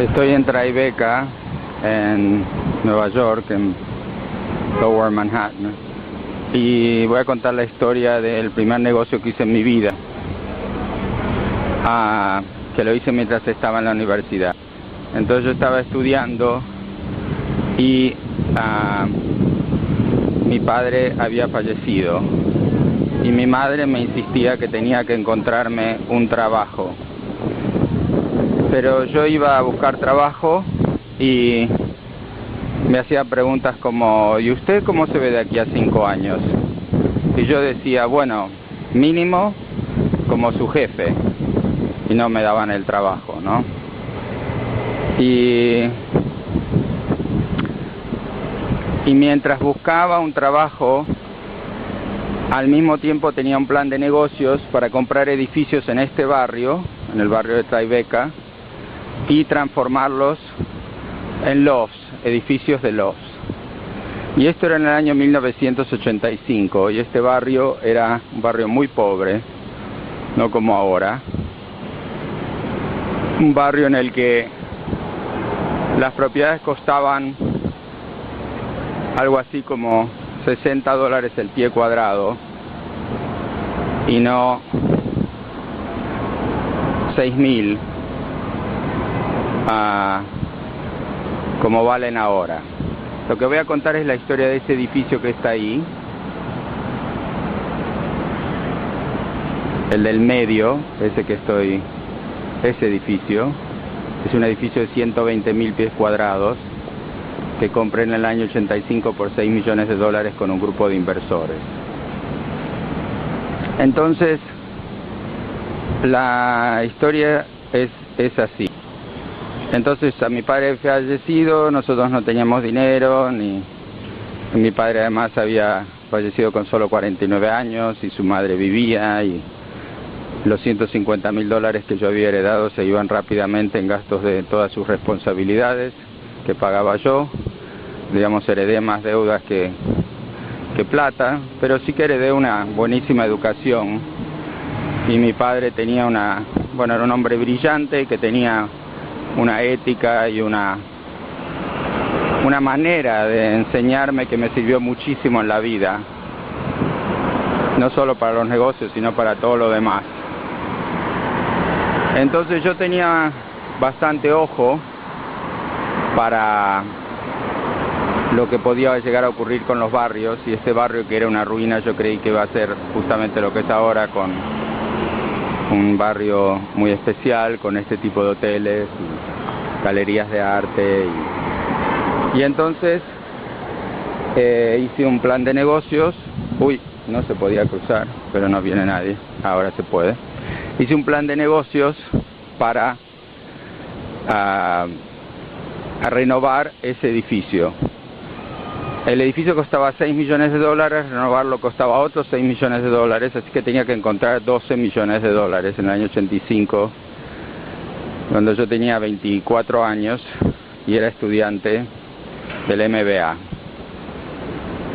Estoy en Tribeca, en Nueva York, en Lower Manhattan, y voy a contar la historia del primer negocio que hice en mi vida, que lo hice mientras estaba en la universidad. Entonces yo estaba estudiando y mi padre había fallecido y mi madre me insistía que tenía que encontrarme un trabajo. Pero yo iba a buscar trabajo y me hacía preguntas como: ¿y usted cómo se ve de aquí a 5 años? Y yo decía: bueno, mínimo como su jefe. Y no me daban el trabajo, ¿no? Y mientras buscaba un trabajo, al mismo tiempo tenía un plan de negocios para comprar edificios en este barrio, en el barrio de Tribeca, y transformarlos en lofts, edificios de lofts. Y esto era en el año 1985, y este barrio era un barrio muy pobre, no como ahora. Un barrio en el que las propiedades costaban algo así como $60 el pie cuadrado y no 6.000 como valen ahora. Lo que voy a contar es la historia de ese edificio que está ahí, el del medio, ese edificio. Es un edificio de 120.000 pies cuadrados que compré en el año 85 por $6 millones con un grupo de inversores. Entonces, la historia es así. Entonces, a mi padre fallecido, nosotros no teníamos dinero, ni mi padre además había fallecido con solo 49 años y su madre vivía, y los $150.000 que yo había heredado se iban rápidamente en gastos de todas sus responsabilidades que pagaba yo. Digamos, heredé más deudas que plata, pero sí que heredé una buenísima educación. Y mi padre tenía era un hombre brillante que tenía una ética y una manera de enseñarme que me sirvió muchísimo en la vida, no solo para los negocios, sino para todo lo demás. Entonces yo tenía bastante ojo para lo que podía llegar a ocurrir con los barrios, y este barrio, que era una ruina, yo creí que iba a ser justamente lo que es ahora, con un barrio muy especial, con este tipo de hoteles, galerías de arte, y entonces hice un plan de negocios. No se podía cruzar, pero no viene nadie, ahora se puede. Hice un plan de negocios para a renovar ese edificio. El edificio costaba $6 millones, renovarlo costaba otros $6 millones, así que tenía que encontrar $12 millones en el año 85, cuando yo tenía 24 años y era estudiante del MBA.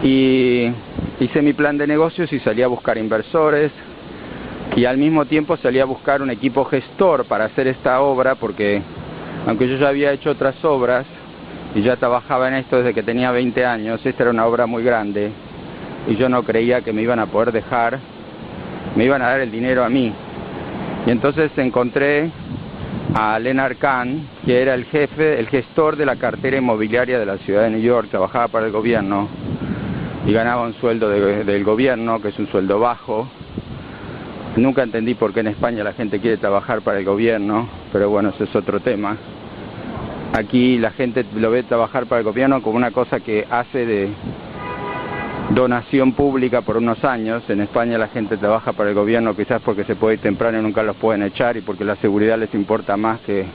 Y hice mi plan de negocios y salí a buscar inversores, y al mismo tiempo salí a buscar un equipo gestor para hacer esta obra, porque aunque yo ya había hecho otras obras y ya trabajaba en esto desde que tenía 20 años, esta era una obra muy grande y yo no creía que me iban a poder dejar, me iban a dar el dinero a mí. Y entonces encontré a Leonard Kahn, que era el gestor de la cartera inmobiliaria de la ciudad de New York. Trabajaba para el gobierno y ganaba un sueldo del gobierno, que es un sueldo bajo. Nunca entendí por qué en España la gente quiere trabajar para el gobierno, pero bueno, ese es otro tema. Aquí la gente lo ve trabajar para el gobierno como una cosa que hace de donación pública por unos años. En España la gente trabaja para el gobierno quizás porque se puede ir temprano y nunca los pueden echar, y porque la seguridad les importa más que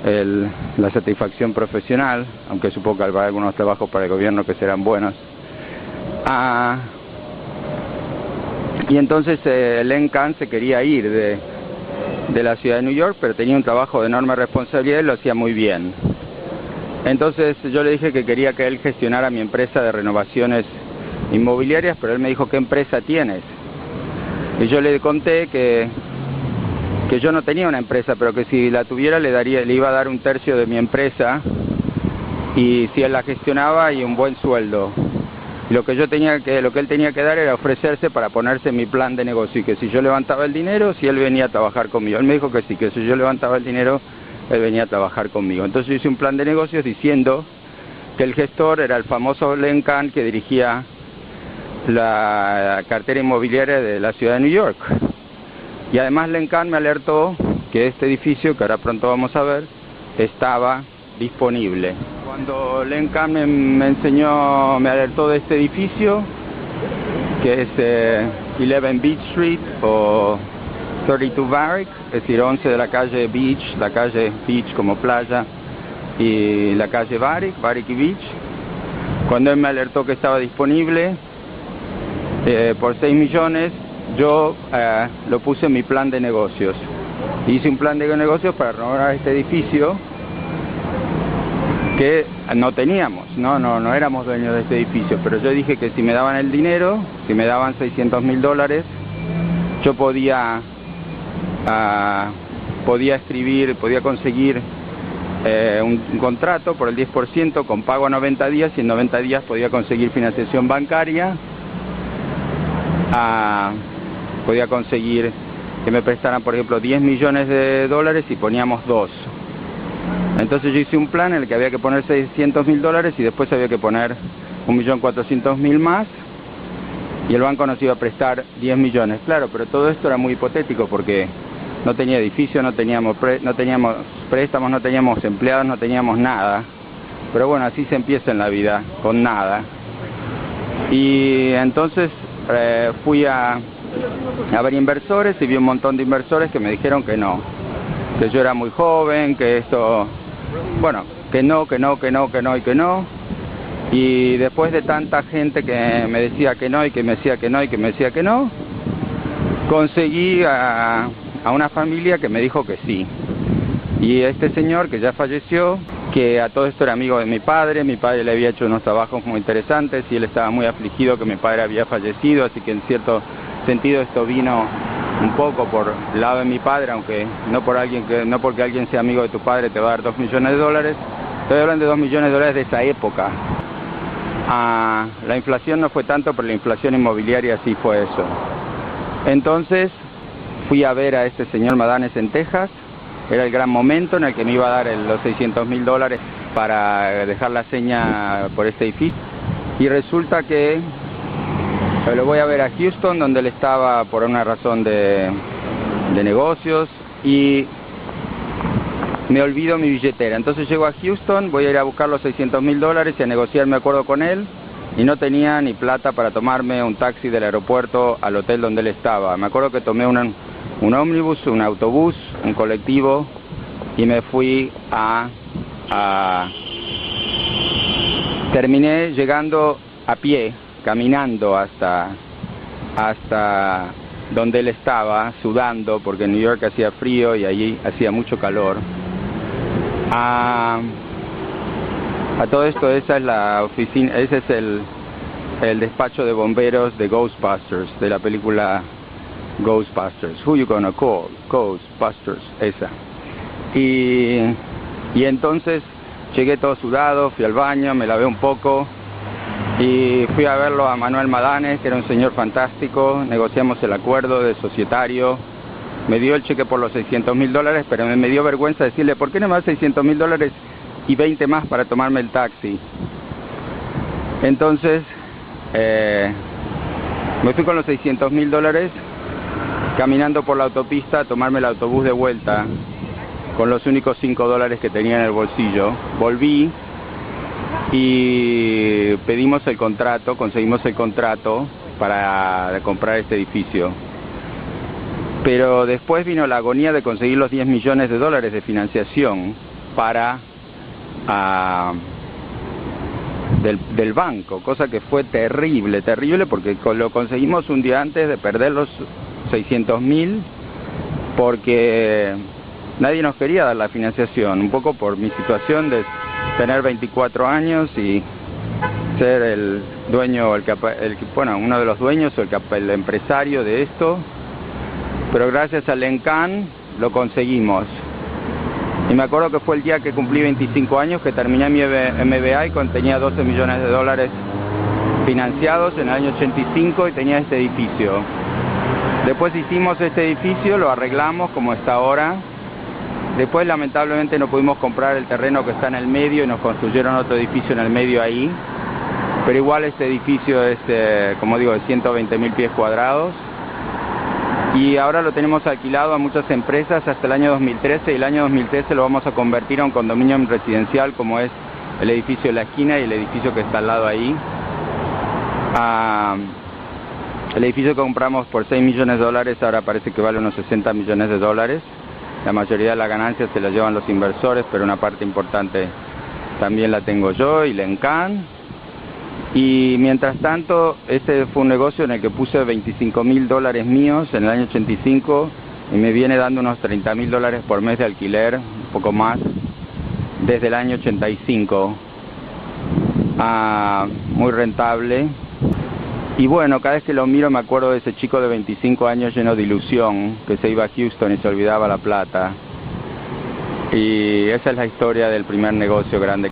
la satisfacción profesional, aunque supongo que habrá algunos trabajos para el gobierno que serán buenos. Y entonces Len Kahn se quería ir de la ciudad de New York, pero tenía un trabajo de enorme responsabilidad y lo hacía muy bien. Entonces yo le dije que quería que él gestionara mi empresa de renovaciones inmobiliarias, pero él me dijo: ¿qué empresa tienes? Y yo le conté que que yo no tenía una empresa, pero que si la tuviera le iba a dar un tercio de mi empresa, y si él la gestionaba, y un buen sueldo. Y lo que él tenía que dar era ofrecerse para ponerse en mi plan de negocio, y que si yo levantaba el dinero, si él venía a trabajar conmigo. Él me dijo que sí, que si yo levantaba el dinero, él venía a trabajar conmigo. Entonces yo hice un plan de negocios diciendo que el gestor era el famoso Len Kahn, que dirigía la cartera inmobiliaria de la ciudad de New York. Y además Len Kahn me alertó que este edificio, que ahora pronto vamos a ver, estaba disponible. Cuando Len Kahn me alertó de este edificio, que es 11 Beach Street o 32 Varick, es decir, 11 de la calle Beach como playa, y la calle Varick y Beach. Cuando él me alertó que estaba disponible por 6 millones, yo lo puse en mi plan de negocios. Hice un plan de negocios para renovar este edificio que no teníamos, no éramos dueños de este edificio, pero yo dije que si me daban el dinero, si me daban $600,000, yo podía conseguir un contrato por el 10% con pago a 90 días, y en 90 días podía conseguir financiación bancaria, podía conseguir que me prestaran, por ejemplo, $10 millones y poníamos 2. Entonces yo hice un plan en el que había que poner $600,000 y después había que poner 1.400.000 más, y el banco nos iba a prestar 10 millones. Claro, pero todo esto era muy hipotético porque no tenía edificio, no teníamos préstamos, no teníamos empleados, no teníamos nada. Pero bueno, así se empieza en la vida, con nada. Y entonces fui a ver inversores, y vi un montón de inversores que me dijeron que no, que yo era muy joven, que esto, bueno, que no. Y después de tanta gente que me decía que no, y que me decía que no, y que me decía que no, conseguí a una familia que me dijo que sí. Y este señor, que ya falleció, que a todo esto era amigo de mi padre le había hecho unos trabajos muy interesantes, y él estaba muy afligido que mi padre había fallecido, así que en cierto sentido esto vino un poco por el lado de mi padre, aunque no porque alguien sea amigo de tu padre te va a dar $2 millones. Estoy hablando de $2 millones de esa época. La inflación no fue tanto, pero la inflación inmobiliaria sí fue eso. Entonces fui a ver a este señor Madanes en Texas. Era el gran momento en el que me iba a dar los $600,000 para dejar la seña por este edificio. Y resulta que lo voy a ver a Houston, donde él estaba por una razón de negocios, y me olvido mi billetera. Entonces llego a Houston, voy a ir a buscar los $600,000 y a negociar mi acuerdo con él, y no tenía ni plata para tomarme un taxi del aeropuerto al hotel donde él estaba. Me acuerdo que tomé un ómnibus, un autobús, un colectivo, y me fui terminé llegando a pie, caminando hasta donde él estaba, sudando, porque en New York hacía frío y allí hacía mucho calor. A todo esto, esa es la oficina, ese es el despacho de bomberos de Ghostbusters, de la película Ghostbusters. Who you gonna call? Ghostbusters, esa. Y entonces llegué todo sudado, fui al baño, me lavé un poco y fui a verlo a Manuel Madanes, que era un señor fantástico. Negociamos el acuerdo de societario, me dio el cheque por los $600,000, pero me dio vergüenza decirle, ¿por qué no me das $600,000 y 20 más para tomarme el taxi? Entonces me fui con los $600,000 caminando por la autopista a tomarme el autobús de vuelta con los únicos $5 que tenía en el bolsillo. Volví y pedimos el contrato, conseguimos el contrato para comprar este edificio. Pero después vino la agonía de conseguir los $10 millones de financiación del banco, cosa que fue terrible, porque lo conseguimos un día antes de perder los $600,000, porque nadie nos quería dar la financiación, un poco por mi situación de tener 24 años y ser el dueño, uno de los dueños o el empresario de esto. Pero gracias a Len Kahn lo conseguimos. Y me acuerdo que fue el día que cumplí 25 años, que terminé mi MBA y tenía 12 millones de dólares financiados en el año 85 y tenía este edificio. Después hicimos este edificio, lo arreglamos como está ahora. Después lamentablemente no pudimos comprar el terreno que está en el medio y nos construyeron otro edificio en el medio ahí. Pero igual este edificio es, como digo, de 120.000 pies cuadrados. Y ahora lo tenemos alquilado a muchas empresas hasta el año 2013, y el año 2013 lo vamos a convertir a un condominio residencial, como es el edificio de la esquina y el edificio que está al lado ahí. El edificio que compramos por 6 millones de dólares ahora parece que vale unos 60 millones de dólares. La mayoría de la ganancia se la llevan los inversores, pero una parte importante también la tengo yo y Lencan. Y mientras tanto, este fue un negocio en el que puse $25.000 míos en el año 85 y me viene dando unos $30.000 por mes de alquiler, un poco más, desde el año 85. Muy rentable. Y bueno, cada vez que lo miro me acuerdo de ese chico de 25 años lleno de ilusión, que se iba a Houston y se olvidaba la plata. Y esa es la historia del primer negocio grande.